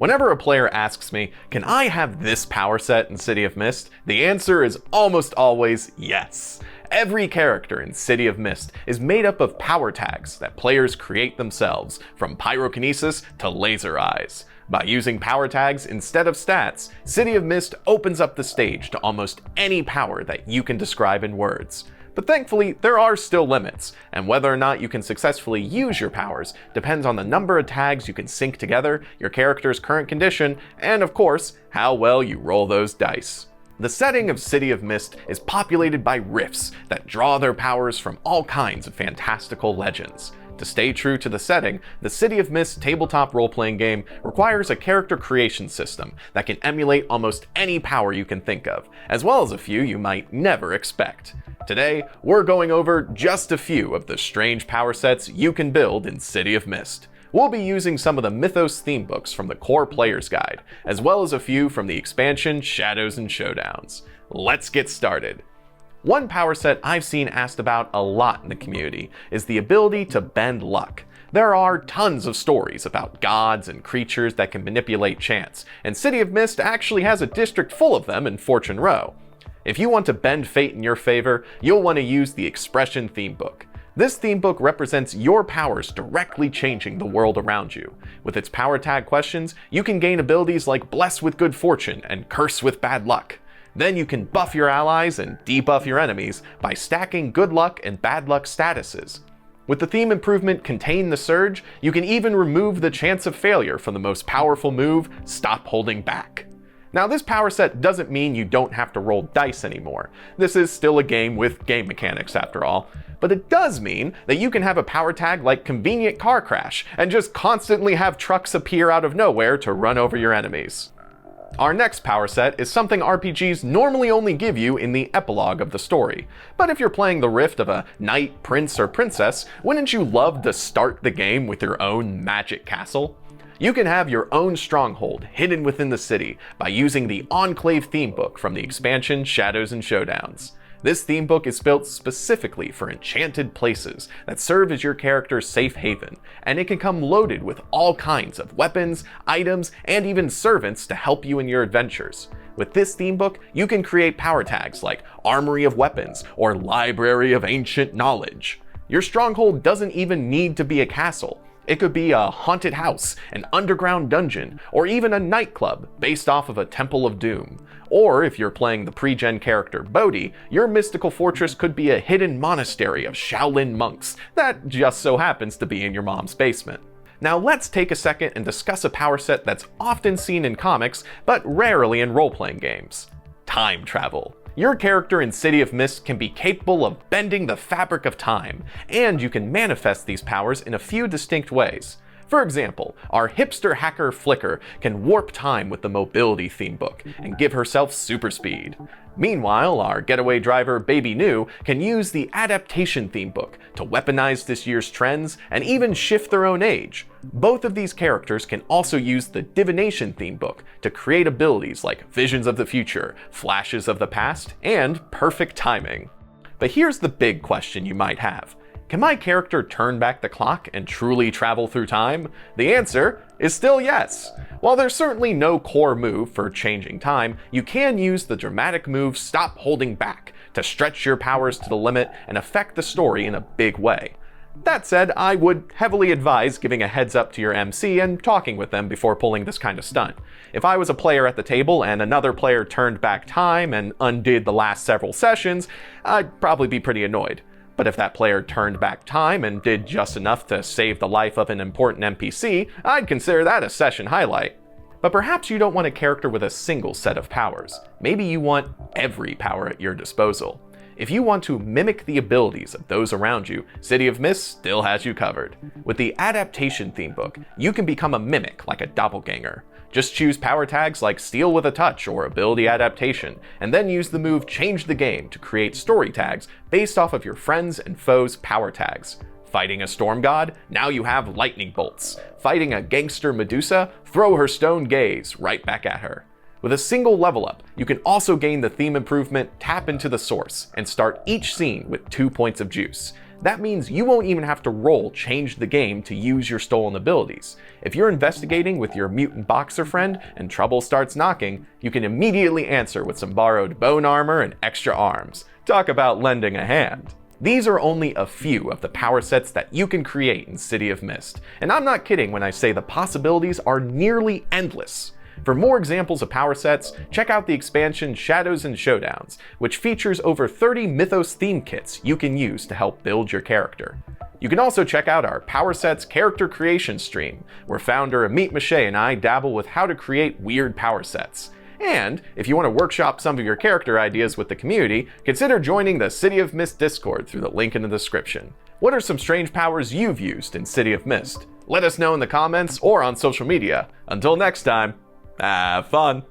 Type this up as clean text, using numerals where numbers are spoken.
Whenever a player asks me, can I have this power set in City of Mist? The answer is almost always yes. Every character in City of Mist is made up of power tags that players create themselves, from pyrokinesis to laser eyes. By using power tags instead of stats, City of Mist opens up the stage to almost any power that you can describe in words. But thankfully, there are still limits, and whether or not you can successfully use your powers depends on the number of tags you can sync together, your character's current condition, and of course, how well you roll those dice. The setting of City of Mist is populated by rifts that draw their powers from all kinds of fantastical legends. To stay true to the setting, the City of Mist tabletop role-playing game requires a character creation system that can emulate almost any power you can think of, as well as a few you might never expect. Today, we're going over just a few of the strange power sets you can build in City of Mist. We'll be using some of the Mythos theme books from the core player's guide, as well as a few from the expansion Shadows and Showdowns. Let's get started. One power set I've seen asked about a lot in the community is the ability to bend luck. There are tons of stories about gods and creatures that can manipulate chance, and City of Mist actually has a district full of them in Fortune Row. If you want to bend fate in your favor, you'll want to use the Expression theme book. This theme book represents your powers directly changing the world around you. With its power tag questions, you can gain abilities like Bless with Good Fortune and Curse with Bad Luck. Then you can buff your allies and debuff your enemies by stacking good luck and bad luck statuses. With the theme improvement Contain the Surge, you can even remove the chance of failure from the most powerful move, Stop Holding Back. Now, this power set doesn't mean you don't have to roll dice anymore. This is still a game with game mechanics after all. But it does mean that you can have a power tag like Convenient Car Crash and just constantly have trucks appear out of nowhere to run over your enemies. Our next power set is something RPGs normally only give you in the epilogue of the story. But if you're playing the rift of a knight, prince, or princess, wouldn't you love to start the game with your own magic castle? You can have your own stronghold hidden within the city by using the Enclave theme book from the expansion Shadows and Showdowns. This theme book is built specifically for enchanted places that serve as your character's safe haven, and it can come loaded with all kinds of weapons, items, and even servants to help you in your adventures. With this theme book, you can create power tags like Armory of Weapons or Library of Ancient Knowledge. Your stronghold doesn't even need to be a castle. It could be a haunted house, an underground dungeon, or even a nightclub based off of a Temple of Doom. Or if you're playing the pre-gen character Bodhi, your mystical fortress could be a hidden monastery of Shaolin monks that just so happens to be in your mom's basement. Now let's take a second and discuss a power set that's often seen in comics, but rarely in role-playing games. Time travel. Your character in City of Mist can be capable of bending the fabric of time, and you can manifest these powers in a few distinct ways. For example, our hipster hacker Flicker can warp time with the Mobility theme book and give herself super speed. Meanwhile, our getaway driver Baby New can use the Adaptation theme book to weaponize this year's trends and even shift their own age. Both of these characters can also use the Divination theme book to create abilities like Visions of the Future, Flashes of the Past, and Perfect Timing. But here's the big question you might have. Can my character turn back the clock and truly travel through time? The answer is still yes. While there's certainly no core move for changing time, you can use the dramatic move Stop Holding Back to stretch your powers to the limit and affect the story in a big way. That said, I would heavily advise giving a heads up to your MC and talking with them before pulling this kind of stunt. If I was a player at the table and another player turned back time and undid the last several sessions, I'd probably be pretty annoyed. But if that player turned back time and did just enough to save the life of an important NPC, I'd consider that a session highlight. But perhaps you don't want a character with a single set of powers. Maybe you want every power at your disposal. If you want to mimic the abilities of those around you, City of Mist still has you covered. With the Adaptation theme book, you can become a mimic like a doppelganger. Just choose power tags like Steal with a Touch or Ability Adaptation, and then use the move Change the Game to create story tags based off of your friends' and foes' power tags. Fighting a storm god? Now you have lightning bolts. Fighting a gangster Medusa? Throw her stone gaze right back at her. With a single level up, you can also gain the theme improvement Tap into the Source and start each scene with 2 points of juice. That means you won't even have to roll Change the Game to use your stolen abilities. If you're investigating with your mutant boxer friend and trouble starts knocking, you can immediately answer with some borrowed bone armor and extra arms. Talk about lending a hand. These are only a few of the power sets that you can create in City of Mist, and I'm not kidding when I say the possibilities are nearly endless. For more examples of power sets, check out the expansion Shadows and Showdowns, which features over 30 Mythos theme kits you can use to help build your character. You can also check out our Power Sets character creation stream, where founder Amit Mache and I dabble with how to create weird power sets. And if you want to workshop some of your character ideas with the community, consider joining the City of Mist Discord through the link in the description. What are some strange powers you've used in City of Mist? Let us know in the comments or on social media. Until next time, have fun!